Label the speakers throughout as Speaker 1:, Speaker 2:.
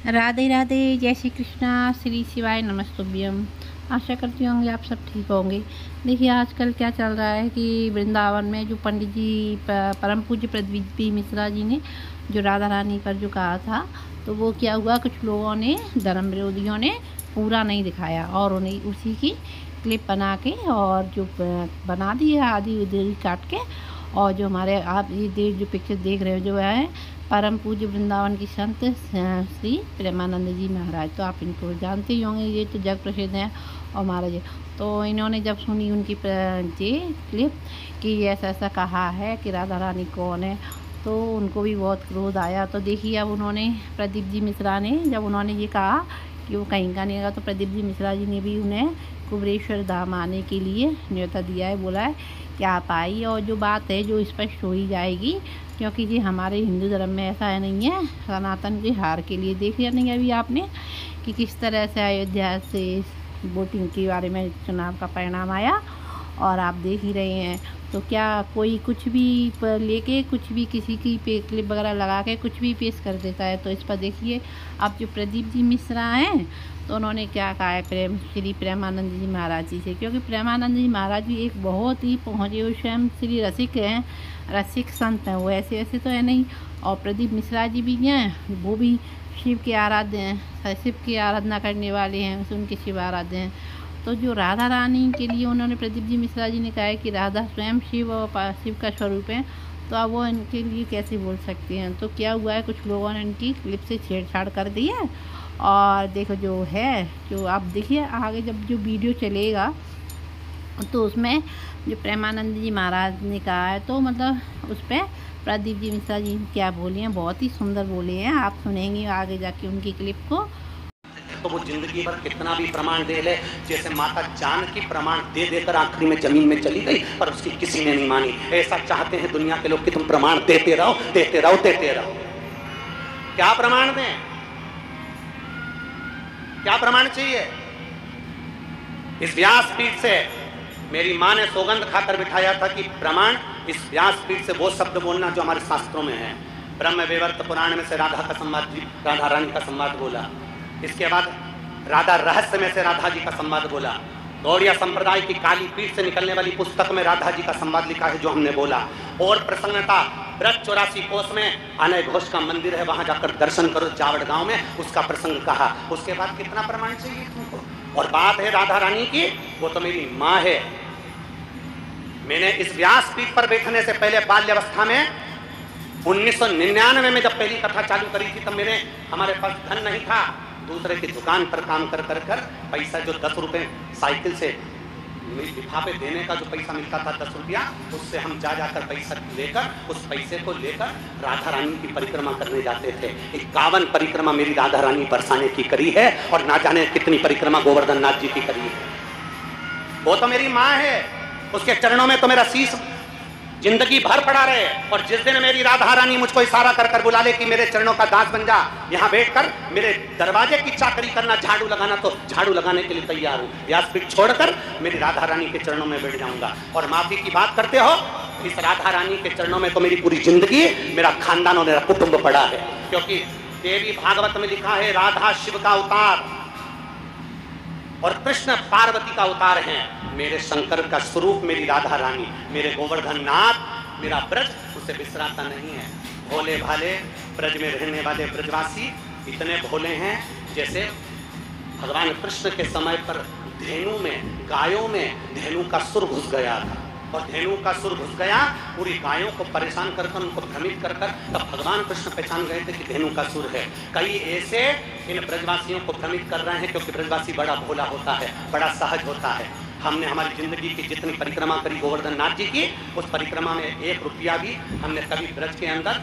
Speaker 1: राधे राधे, जय श्री कृष्णा, श्री शिवाय नमस्तुभ्यम। आशा करती होंगे आप सब ठीक होंगे। देखिए आजकल क्या चल रहा है कि वृंदावन में जो पंडित जी परम पूज्य प्रदीप मिश्रा जी ने जो राधा रानी पर जो कहा था, तो वो क्या हुआ, कुछ लोगों ने, धर्म विरोधियों ने पूरा नहीं दिखाया और उन्हें उसी की क्लिप बना के और जो बना दी है आधी उधेरी काट के। और जो हमारे आप ये जो पिक्चर देख रहे हो जो है परम पूज्य वृंदावन की संत श्री प्रेमानंद जी महाराज, तो आप इनको जानते ही होंगे, ये तो जग प्रसिद्ध हैं। और महाराज तो इन्होंने जब सुनी उनकी ये क्लिप कि ऐसा ऐसा कहा है कि राधा रानी कौन है, तो उनको भी बहुत क्रोध आया। तो देखिए अब उन्होंने प्रदीप जी मिश्रा ने जब उन्होंने ये कहा कि वो कहीं का नहीं होगा, तो प्रदीप जी मिश्रा जी ने भी उन्हें कुबेरेश्वर धाम आने के लिए न्योता दिया है, बोला है कि आप आइए और जो बात है जो स्पष्ट हो ही जाएगी, क्योंकि ये हमारे हिंदू धर्म में ऐसा है नहीं है। सनातन के हार के लिए देख लिया नहीं अभी आपने कि किस तरह से अयोध्या से वोटिंग के बारे में चुनाव का परिणाम आया, और आप देख ही रहे हैं। तो क्या कोई कुछ भी लेके कुछ भी किसी की पे क्लिप वगैरह लगा के कुछ भी पेश कर देता है। तो इस पर देखिए अब जो प्रदीप जी मिश्रा हैं, तो उन्होंने क्या कहा है श्री प्रेमानंद जी महाराज जी से, क्योंकि प्रेमानंद जी महाराज भी एक बहुत ही पहुँचे हुए स्वयं श्री रसिक हैं, रसिक संत हैं, वो ऐसे ऐसे तो है नहीं। और प्रदीप मिश्रा जी भी हैं, वो भी शिव के आराध्य हैं, शिव की आराधना करने वाले हैं, उनके शिव आराध्य हैं। तो जो राधा रानी के लिए उन्होंने प्रदीप जी मिश्रा जी ने कहा है कि राधा स्वयं शिव और शिव का स्वरूप है, तो अब वो इनके लिए कैसे बोल सकते हैं। तो क्या हुआ है, कुछ लोगों ने इनकी क्लिप से छेड़छाड़ कर दी है। और देखो जो है, जो आप देखिए आगे जब जो वीडियो चलेगा तो उसमें जो प्रेमानंद जी महाराज ने कहा है, तो मतलब उस पर प्रदीप जी मिश्रा जी क्या बोले हैं, बहुत ही सुंदर बोले हैं, आप सुनेंगे आगे जाके उनकी क्लिप को।
Speaker 2: तो वो जिंदगी भर कितना भी प्रमाण दे ले, जैसे माता जानकी प्रमाण दे देकर आखिरी में जमीन में चली गई, पर उसकी किसी ने नहीं मानी। ऐसा चाहते हैं दुनिया के लोग कि तुम प्रमाण देते रहो, देते रहो, देते रहो। क्या प्रमाण दें, क्या प्रमाण चाहिए? इस व्यासपीठ से मेरी माँ ने सौगंध खाकर बिठाया था कि प्रमाण इस व्यासपीठ से वो शब्द बोलना जो हमारे शास्त्रों में है। ब्रह्म वैवर्त पुराण में से राधा का संवाद, राधा रानी का संवाद बोला। इसके बाद राधा रहस्य में से राधा जी का संवाद बोला। गौड़िया संप्रदाय की काली पीठ से निकलने वाली पुस्तक में राधा जी का संवाद लिखा है जो हमने बोला। और प्रसन्नता ब्रज 84 कोस में अनय घोष का मंदिर है, वहां जाकर दर्शन करो जावड़ गांव में, उसका प्रसंग कहा। उसके बाद कितना प्रमाण चाहिए तुमको? और बात है राधा रानी की, वो तो मेरी माँ है। मैंने इस व्यासपीठ पर बैठने से पहले बाल्यावस्था में 1999 में जब पहली कथा चालू करी थी, तब हमारे पास धन नहीं था। दूसरे की दुकान पर काम कर पैसा, जो 10 रुपए साइकिल से लिफाफे देने का जो पैसा मिलता था 10 रुपया, उससे हम जाकर पैसा लेकर, उस पैसे को लेकर राधा रानी की परिक्रमा करने जाते थे। 51 परिक्रमा मेरी राधा रानी बरसाने की करी है, और ना जाने कितनी परिक्रमा गोवर्धन नाथ जी की करी है। वो तो मेरी माँ है, उसके चरणों में तो मेरा शीश जिंदगी भर पड़ा रहे। और जिस दिन मेरी राधा रानी मुझको इशारा कर बुला ले कि मेरे चरणों का दास बन जा, यहाँ बैठकर मेरे दरवाजे की चाकरी करना, झाड़ू लगाना, तो झाड़ू लगाने के लिए तैयार हूँ। व्यासपीठ छोड़कर मेरी राधा रानी के चरणों में बैठ जाऊंगा। और माफी की बात करते हो, इस राधा रानी के चरणों में तो मेरी पूरी जिंदगी, मेरा खानदान और मेरा कुटुंब पड़ा है। क्योंकि देवी भागवत में लिखा है राधा शिव का अवतार और कृष्ण पार्वती का अवतार हैं। मेरे शंकर का स्वरूप मेरी राधा रानी, मेरे गोवर्धन नाथ, मेरा ब्रज उसे बिसराता नहीं है। भोले भाले ब्रज में रहने वाले ब्रजवासी इतने भोले हैं, जैसे भगवान कृष्ण के समय पर धेनु में, गायों में धेनु का सुर घुस गया था, और धेनु का सुर घुस गया, पूरी गायों को परेशान कर उनको भ्रमित कर तब भगवान कृष्ण पहचान गए थे कि धेनु का सुर है। कई ऐसे इन ब्रजवासियों को भ्रमित कर रहे हैं, क्योंकि ब्रजवासी बड़ा भोला होता है, बड़ा सहज होता है। हमने हमारी जिंदगी की जितनी परिक्रमा करी गोवर्धन नाथ जी की, उस परिक्रमा में 1 रुपया भी हमने कभी ब्रज के अंदर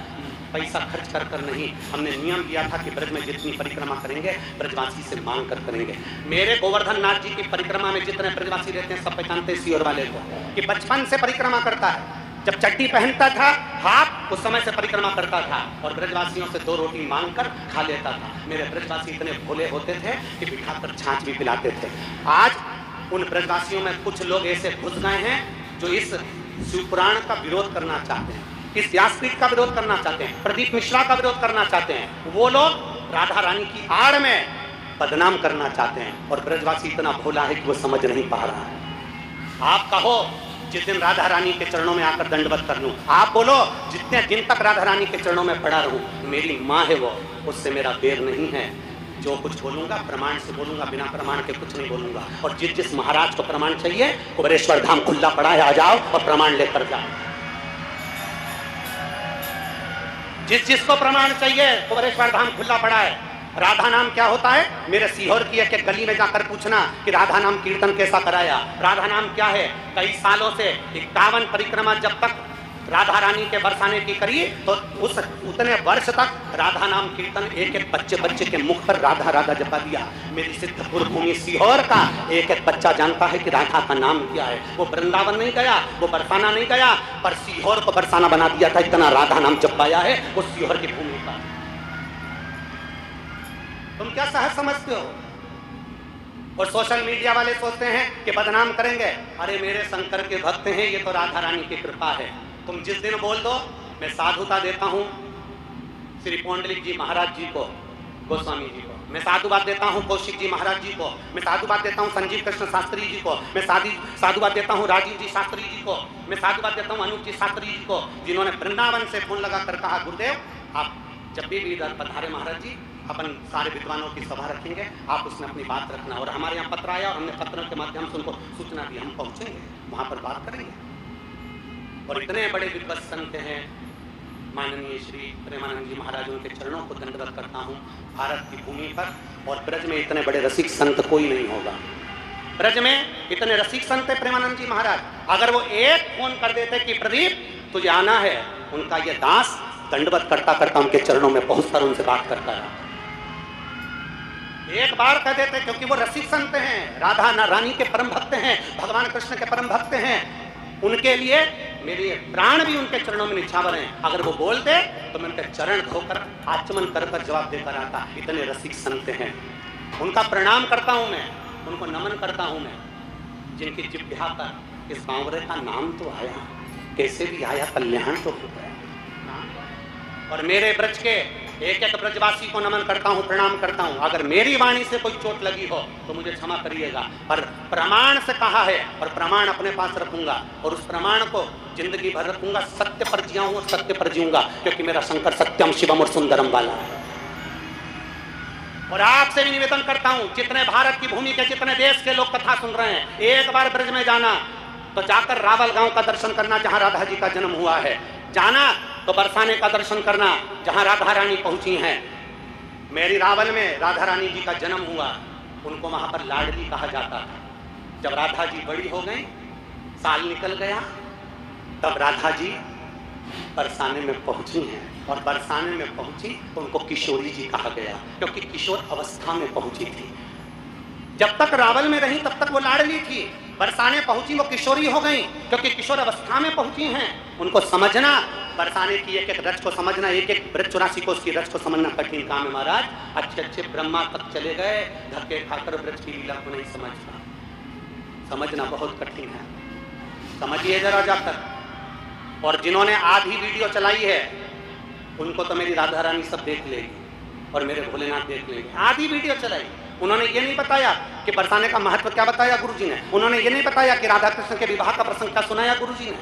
Speaker 2: पैसा खर्च कर नहीं। हमने नियम दिया था कि ब्रज में जितनी परिक्रमा करेंगे ब्रजवासी से मांग कर करेंगे। मेरे गोवर्धन नाथ जी की परिक्रमा में जितने ब्रजवासी रहते हैं, सब पहचानते हैं सियोर वाले को कि बचपन से परिक्रमा करता है। जब चड्डी पहनता था हाथ, उस समय से परिक्रमा करता था, और ब्रजवासियों से 2 रोटी मांग कर खा लेता था। मेरे ब्रजवासी इतने भोले होते थे कि बिठाकर छाछ भी पिलाते थे। आज उन ब्रजवासियों में कुछ लोग ऐसे घुस गए हैं जो इस शिवपुराण का विरोध करना चाहते हैं, इस व्यासपीठ का विरोध करना चाहते हैं, प्रदीप मिश्रा का विरोध करना चाहते हैं। वो लोग राधा रानी की आड़ में बदनाम करना चाहते हैं। और ब्रजवासी इतना भोला है कि वो समझ नहीं पा रहा है। आप कहो जिस दिन राधा रानी के चरणों में आकर दंडवत कर लूं, आप बोलो जितने दिन तक राधा रानी के चरणों में पड़ा रहूं, मेरी माँ है वो, उससे मेरा बेर नहीं है। जो कुछ बोलूंगा प्रमाण से बोलूंगा, बिना प्रमाण के कुछ नहीं बोलूंगा। और जिस जिस महाराज को प्रमाण चाहिए, कुबेरेश्वर धाम खुला पड़ा है, आ जाओ और प्रमाण लेकर जाओ। जिस जिसको प्रमाण चाहिए, कुबेरेश्वर धाम खुला पड़ा है। राधा नाम क्या होता है? मेरे सीहोर की एक गली में जाकर पूछना कि राधा नाम कीर्तन कैसा कराया। राधा नाम क्या है? कई सालों से 51 परिक्रमा जब तक राधा रानी के बरसाने की करी, तो उतने वर्ष तक राधा नाम कीर्तन एक एक बच्चे के मुख पर राधा राधा जपा दिया। मेरी सिद्धपुर भूमि सीहोर का एक एक बच्चा जानता है कि राधा का नाम क्या है। वो वृंदावन नहीं गया, वो बरसाना नहीं गया, पर सीहोर को बरसाना बना दिया था। इतना राधा नाम जप पाया है वो सीहोर की भूमि का। तुम क्या सहज समझते हो? और सोशल मीडिया वाले सोचते हैं कि बदनाम करेंगे। अरे मेरे शंकर के भक्त हैं, ये तो राधा रानी की कृपा है। तुम जिस दिन बोल दो, मैं साधुता देता हूं श्री पौंडलिक जी महाराज जी को, गोस्वामी जी को, मैं साधुवाद देता हूं कौशिक जी महाराज जी को, मैं साधुवाद देता हूं संजीव कृष्ण शास्त्री जी को, मैं साधुवाद देता हूं राजीव जी शास्त्री जी को, मैं साधुवाद देता हूं अनूप जी शास्त्री जी को, जिन्होंने वृंदावन से फोन लगाकर कहा गुरुदेव आप जब भी इधर पधारे महाराज जी, अपन सारे विद्वानों की सभा रखेंगे, आप उसमें अपनी बात रखना। और हमारे यहाँ पत्र आया और हमने पत्र के माध्यम से उनको सूचना दी, हम पहुंचेंगे वहां पर बात करेंगे। और इतने बड़े विद्वत संत हैं, माननीय श्री प्रेमानंद जी महाराज, उनके चरणों को दंडवत करता हूँ भारत की भूमि पर। और ब्रज में इतने बड़े रसिक संत कोई नहीं होगा। ब्रज में इतने रसिक संत है प्रेमानंद जी महाराज, अगर वो एक फोन कर देते कि प्रदीप तुझे आना है, उनका ये दास दंडवत करता करता उनके चरणों में पहुंचकर उनसे बात करता रहा। एक बार कह देते, क्योंकि वो रसिक संत हैं, राधा रानी के परम भक्त हैं, भगवान कृष्ण के परम भक्त हैं। उनके लिए मेरे प्राण भी उनके चरणों में निछावर हैं। अगर वो बोलते तो मैं उनके चरण धोकर आचमन कर जवाब देकर आता। इतने रसिक संत हैं, उनका प्रणाम करता हूं मैं, उनको नमन करता हूं मैं, जिनकी जिह्वा पर इस बावरे का नाम तो आया, कैसे भी आया, कल्याण तो हो गया। और मेरे ब्रज के एक एक ब्रजवासी को नमन करता हूं, प्रणाम करता हूं। अगर मेरी वाणी से कोई चोट लगी हो तो मुझे क्षमा करिएगा, पर प्रमाण से कहा है और प्रमाण अपने पास रखूंगा और उस प्रमाण को जिंदगी भर रखूंगा। सत्य पर जिया हूं और सत्य पर जीऊंगा, क्योंकि मेरा शंकर सत्यम शिवम और सुंदरम वाला है। और आपसे भी निवेदन करता हूं, जितने भारत की भूमि के जितने देश के लोग कथा सुन रहे हैं, एक बार ब्रज में जाना तो जाकर रावल गांव का दर्शन करना, जहां राधा जी का जन्म हुआ है। जाना तो बरसाने का दर्शन करना, जहां राधा रानी पहुंची हैं। मेरी रावल में राधा रानी जी का जन्म हुआ, उनको वहां पर लाडली कहा जाता था। जब राधा जी बड़ी हो गई, साल निकल गया, तब राधा जी बरसाने में पहुंची हैं। और बरसाने में पहुंची तो उनको किशोरी जी कहा गया, क्योंकि किशोर अवस्था में पहुंची थी। जब तक रावल में रही तब तक वो लाडली थी, बरसाने पहुंची वो किशोरी हो गई, क्योंकि किशोर अवस्था में पहुंची हैं। उनको समझना, बरसाने की एक एक रच को समझना, एक एक ब्रज 84 को उसकी रच को समझना कठिन काम है महाराज। अच्छे अच्छे ब्रह्मा तक चले गए, धक्के खाकर ब्रज की लीला को नहीं समझना। समझना बहुत कठिन है, समझिए जरा जाकर। और जिन्होंने आधी वीडियो चलाई है उनको तो मेरी राधा रानी सब देख लेगी और मेरे भोलेनाथ देख लेंगे। आधी वीडियो चलाई, उन्होंने ये नहीं बताया कि बरसाने का महत्व क्या बताया गुरुजी ने, उन्होंने ये नहीं बताया कि राधा कृष्ण के विवाह का प्रसंग क्या सुनाया गुरुजी ने,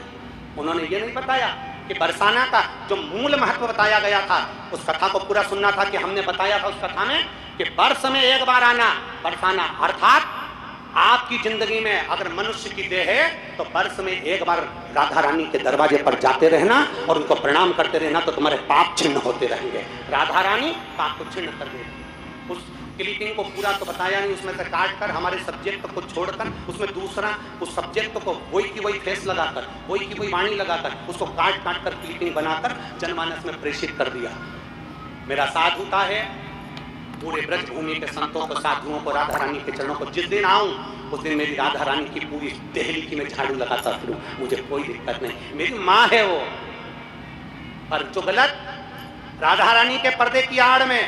Speaker 2: उन्होंने ये नहीं बताया कि बरसाना का जो मूल महत्व बताया गया था, उस कथा को पूरा सुनना था। कि हमने बताया था उस कथा में कि वर्ष में एक बार आना बरसाना, अर्थात आपकी जिंदगी में अगर मनुष्य की देह है तो वर्ष में एक बार राधा रानी के दरवाजे पर जाते रहना और उनको प्रणाम करते रहना, तो तुम्हारे पाप छिन्न होते रहेंगे। राधा रानी पाप को छिन्न कर देगी। उस क्लिपिंग को पूरा तो बताया नहीं, उसमें से काट कर हमारे सब्जेक्ट को छोड़कर उसमें दूसरा उस सब्जेक्ट को वही की वही फेस लगाकर, वही की वही वाणी लगाकर, उसको काट काट कर क्लिपिंग बनाकर जनमानस में प्रेषित कर दिया। मेरा साधुता है पूरे ब्रज भूमि के संतों को, साधुओं को, राधा रानी के चरणों को जिस दिन आऊं उस दिन मेरी राधा रानी की पूरी देहली की मैं झाड़ू लगाता फिरूं, मुझे कोई दिक्कत नहीं। मेरी माँ है वो। पर जो गलत राधा रानी के पर्दे की आड़ में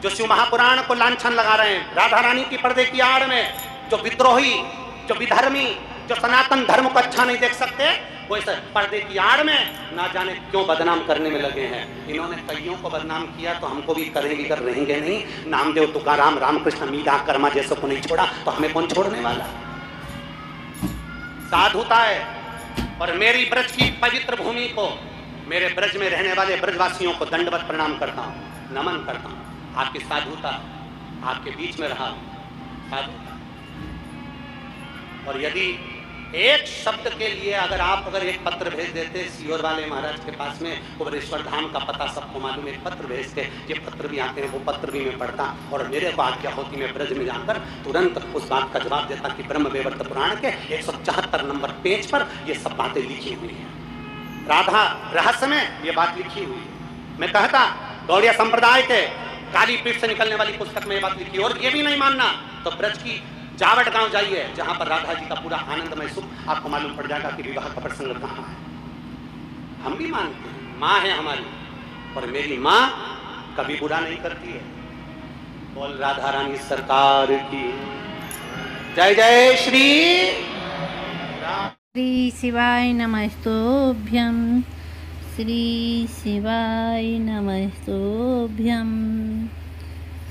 Speaker 2: जो शिव महापुराण को लांछन लगा रहे हैं, राधा रानी की पर्दे की आड़ में जो विद्रोही, जो विधर्मी, जो सनातन धर्म को अच्छा नहीं देख सकते, वो इस पर्दे की आड़ में ना जाने क्यों बदनाम करने में लगे हैं। इन्होंने कईयों को बदनाम किया तो हमको भी करेंगे, कर रहेंगे नहीं। नामदेव, तुकाराम, रामकृष्ण, मीरा, कर्मा जैसे को नहीं छोड़ा तो हमें कौन छोड़ने वाला। साधुता है। और मेरी ब्रज की पवित्र भूमि को, मेरे ब्रज में रहने वाले ब्रजवासियों को दंडवत प्रणाम करता हूँ, नमन करता हूँ। आपकी साधुता, आपके बीच में रहा साधुता। और यदि एक शब्द के लिए अगर एक पत्र भेज देते सीहोर वाले महाराज के पास में, कुबरेश्वर धाम का पता सबको मालूम, एक पत्र भेजते, ये पत्र भी आते हैं, वो पत्र भी मैं पढ़ता और मेरे को आज्ञा होती मैं ब्रज में जाकर तुरंत उस बात का जवाब देता कि ब्रह्म वैवर्त पुराण के 174 नंबर पेज पर ये सब बातें लिखी हुई हैं। राधा रहस्य में ये बात लिखी हुई है। मैं कहता गौड़िया संप्रदाय के काली पीठ से निकलने वाली पुस्तक में ये बात लिखी। और ये भी नहीं मानना तो ब्रज की जावट गांव जाइए, जहां पर राधा जी का पूरा आनंदमय सुख आपको मालूम पड़ जाएगा कि विवाह का प्रसंग कहां है। हम भी मानते हैं, माँ है हमारी, और मेरी माँ कभी बुरा नहीं करती है। बोल राधा रानी सरकार की जय। जय श्री
Speaker 1: श्री शिवाय नमस्तुभ्यं, श्री शिवाय नमस्तुभ्यं,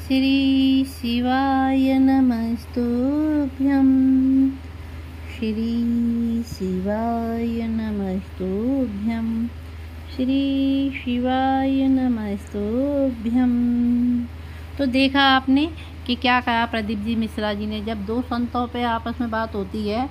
Speaker 1: श्री शिवाय नमस्तुभ्यं, श्री शिवाय नमस्तुभ्यं, श्री शिवाय नमस्तुभ्यं। तो देखा आपने कि क्या कहा प्रदीप जी मिश्रा जी ने। जब दो संतों पे आपस में बात होती है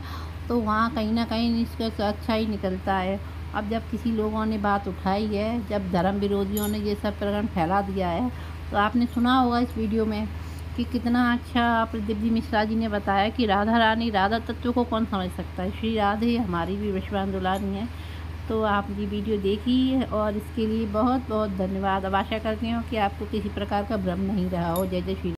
Speaker 1: तो वहाँ कहीं ना कहीं इसका अच्छा ही निकलता है। अब जब किसी लोगों ने बात उठाई है, जब धर्म विरोधियों ने ये सब प्रकरण फैला दिया है, तो आपने सुना होगा इस वीडियो में कि कितना अच्छा प्रदीप जी मिश्रा जी ने बताया कि राधा रानी, राधा तत्व को कौन समझ सकता है। श्री राधे हमारी भी विश्वांदुलानी है। तो आप ये वीडियो देखिए और इसके लिए बहुत बहुत धन्यवाद। अब आशा करती हूँ कि आपको किसी प्रकार का भ्रम नहीं रहा हो। जय जय श्री।